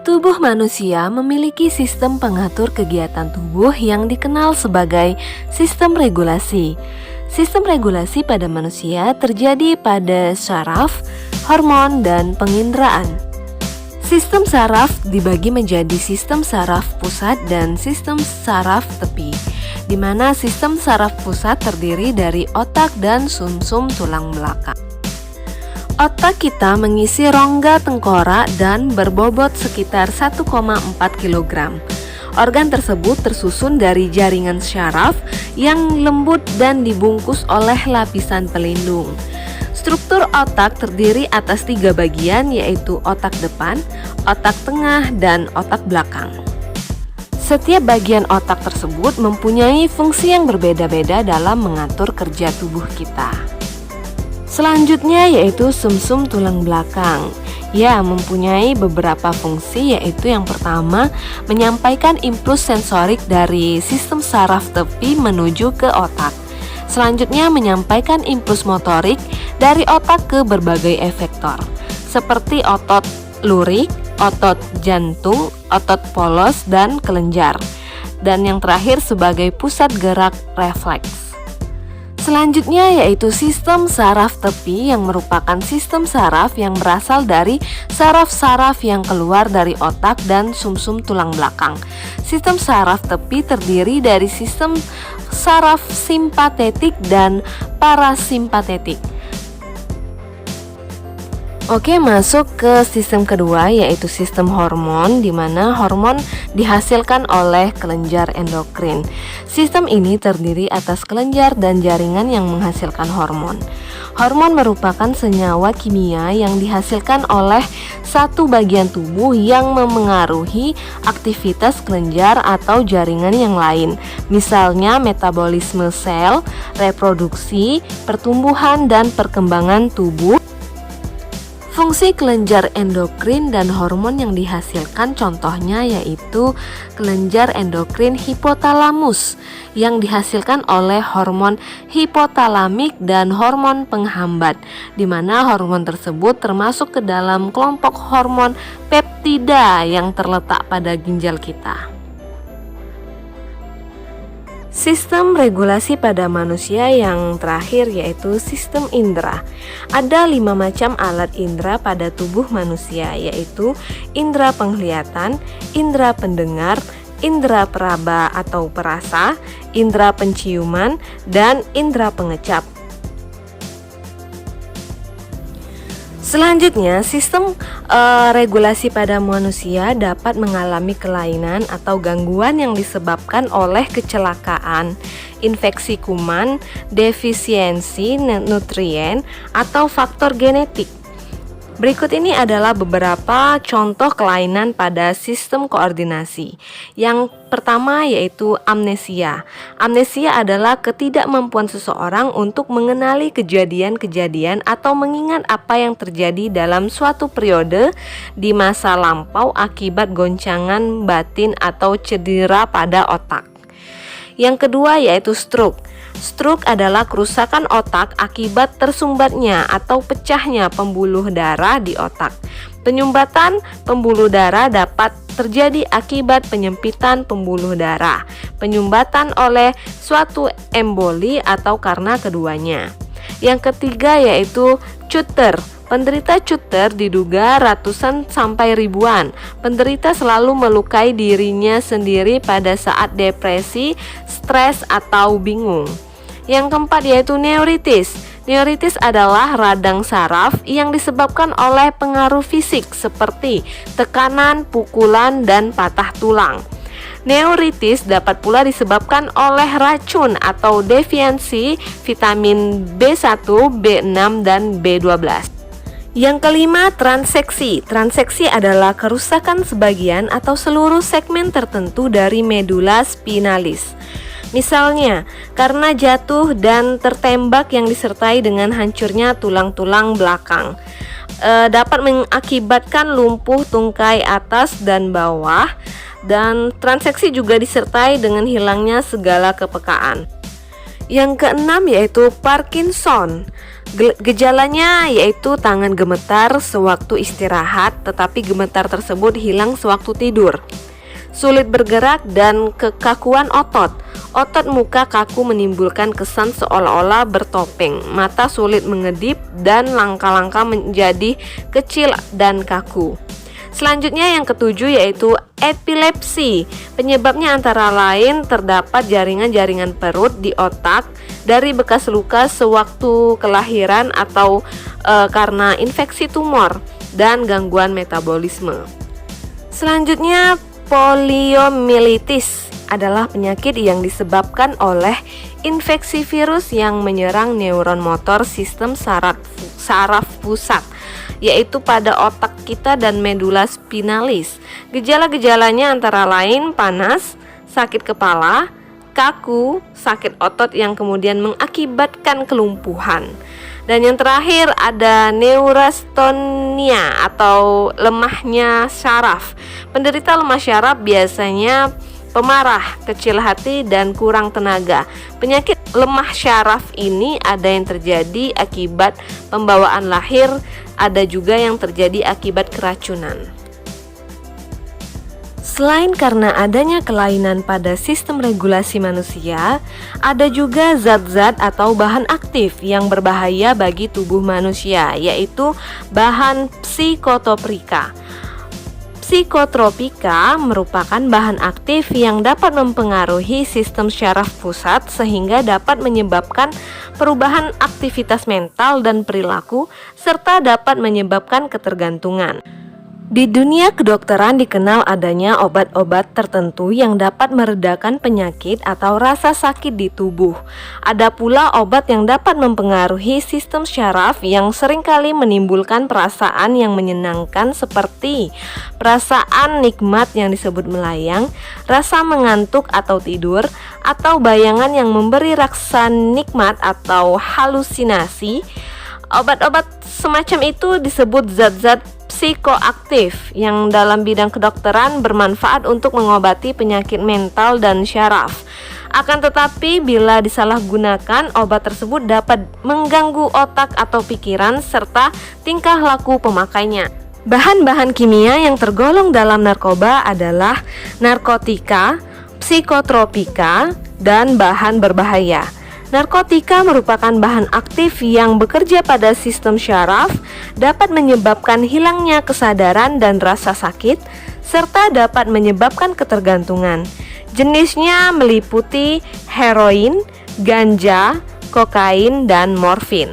Tubuh manusia memiliki sistem pengatur kegiatan tubuh yang dikenal sebagai sistem regulasi. Sistem regulasi pada manusia terjadi pada saraf, hormon, dan penginderaan. Sistem saraf dibagi menjadi sistem saraf pusat dan sistem saraf tepi, di mana sistem saraf pusat terdiri dari otak dan sumsum tulang belakang. Otak kita mengisi rongga tengkorak dan berbobot sekitar 1,4 kg. Organ tersebut tersusun dari jaringan syaraf yang lembut dan dibungkus oleh lapisan pelindung. Struktur otak terdiri atas 3 bagian, yaitu otak depan, otak tengah, dan otak belakang. Setiap bagian otak tersebut mempunyai fungsi yang berbeda-beda dalam mengatur kerja tubuh kita. Selanjutnya yaitu sumsum tulang belakang. Ya, mempunyai beberapa fungsi, yaitu yang pertama, menyampaikan impuls sensorik dari sistem saraf tepi menuju ke otak. Selanjutnya menyampaikan impuls motorik dari otak ke berbagai efektor, seperti otot lurik, otot jantung, otot polos, dan kelenjar. Dan yang terakhir sebagai pusat gerak refleks. Selanjutnya yaitu sistem saraf tepi yang merupakan sistem saraf yang berasal dari saraf-saraf yang keluar dari otak dan sumsum tulang belakang. Sistem saraf tepi terdiri dari sistem saraf simpatetik dan parasimpatetik. Oke, masuk ke sistem kedua, yaitu sistem hormon, di mana hormon dihasilkan oleh kelenjar endokrin. Sistem ini terdiri atas kelenjar dan jaringan yang menghasilkan hormon. Hormon merupakan senyawa kimia yang dihasilkan oleh satu bagian tubuh yang memengaruhi aktivitas kelenjar atau jaringan yang lain, misalnya metabolisme sel, reproduksi, pertumbuhan, dan perkembangan tubuh. Fungsi kelenjar endokrin dan hormon yang dihasilkan contohnya yaitu kelenjar endokrin hipotalamus yang dihasilkan oleh hormon hipotalamik dan hormon penghambat, di mana hormon tersebut termasuk ke dalam kelompok hormon peptida yang terletak pada ginjal kita. Sistem regulasi pada manusia yang terakhir yaitu sistem indera. Ada 5 macam alat indera pada tubuh manusia, yaitu indera penglihatan, indera pendengar, indera peraba atau perasa, indera penciuman, dan indera pengecap. Selanjutnya, sistem regulasi pada manusia dapat mengalami kelainan atau gangguan yang disebabkan oleh kecelakaan, infeksi kuman, defisiensi nutrien, atau faktor genetik. Berikut ini adalah beberapa contoh kelainan pada sistem koordinasi. Yang pertama yaitu amnesia. Amnesia adalah ketidakmampuan seseorang untuk mengenali kejadian-kejadian atau mengingat apa yang terjadi dalam suatu periode di masa lampau akibat goncangan batin atau cedera pada otak. Yang kedua yaitu stroke. Stroke adalah kerusakan otak akibat tersumbatnya atau pecahnya pembuluh darah di otak. Penyumbatan pembuluh darah dapat terjadi akibat penyempitan pembuluh darah, penyumbatan oleh suatu emboli, atau karena keduanya. Yang ketiga yaitu Chuter. Penderita Chuter diduga ratusan sampai ribuan. Penderita selalu melukai dirinya sendiri pada saat depresi, stres, atau bingung. Yang keempat yaitu neuritis. Neuritis adalah radang saraf yang disebabkan oleh pengaruh fisik seperti tekanan, pukulan, dan patah tulang. Neuritis dapat pula disebabkan oleh racun atau defiansi vitamin B1, B6, dan B12. Yang kelima, transeksi. Transeksi adalah kerusakan sebagian atau seluruh segmen tertentu dari medula spinalis. Misalnya, karena jatuh dan tertembak yang disertai dengan hancurnya tulang-tulang belakang. Dapat mengakibatkan lumpuh tungkai atas dan bawah, dan transeksi juga disertai dengan hilangnya segala kepekaan. Yang keenam yaitu Parkinson. Gejalanya yaitu tangan gemetar sewaktu istirahat, tetapi gemetar tersebut hilang sewaktu tidur. Sulit bergerak dan kekakuan otot. Otot muka kaku menimbulkan kesan seolah-olah bertopeng. Mata sulit mengedip dan langkah-langkah menjadi kecil dan kaku. Selanjutnya yang ketujuh yaitu epilepsi. Penyebabnya antara lain terdapat jaringan-jaringan perut di otak dari bekas luka sewaktu kelahiran atau karena infeksi tumor dan gangguan metabolisme. Selanjutnya poliomyelitis adalah penyakit yang disebabkan oleh infeksi virus yang menyerang neuron motor sistem saraf pusat, yaitu pada otak kita dan medula spinalis. Gejala-gejalanya antara lain panas, sakit kepala, kaku, sakit otot yang kemudian mengakibatkan kelumpuhan. Dan yang terakhir ada neurastenia atau lemahnya syaraf. Penderita lemah syaraf biasanya pemarah, kecil hati, dan kurang tenaga. Penyakit lemah syaraf ini ada yang terjadi akibat pembawaan lahir, ada juga yang terjadi akibat keracunan. Selain karena adanya kelainan pada sistem regulasi manusia, ada juga zat-zat atau bahan aktif yang berbahaya bagi tubuh manusia, yaitu bahan psikotropika. Psikotropika merupakan bahan aktif yang dapat mempengaruhi sistem syaraf pusat sehingga dapat menyebabkan perubahan aktivitas mental dan perilaku serta dapat menyebabkan ketergantungan. Di dunia kedokteran dikenal adanya obat-obat tertentu yang dapat meredakan penyakit atau rasa sakit di tubuh. Ada pula obat yang dapat mempengaruhi sistem syaraf yang seringkali menimbulkan perasaan yang menyenangkan seperti perasaan nikmat yang disebut melayang, rasa mengantuk atau tidur, atau bayangan yang memberi rasa nikmat atau halusinasi. Obat-obat semacam itu disebut zat-zat psikoaktif yang dalam bidang kedokteran bermanfaat untuk mengobati penyakit mental dan syaraf. Akan tetapi bila disalahgunakan, obat tersebut dapat mengganggu otak atau pikiran serta tingkah laku pemakainya. Bahan-bahan kimia yang tergolong dalam narkoba adalah narkotika, psikotropika, dan bahan berbahaya. Narkotika merupakan bahan aktif yang bekerja pada sistem syaraf, dapat menyebabkan hilangnya kesadaran dan rasa sakit, serta dapat menyebabkan ketergantungan. Jenisnya meliputi heroin, ganja, kokain, dan morfin.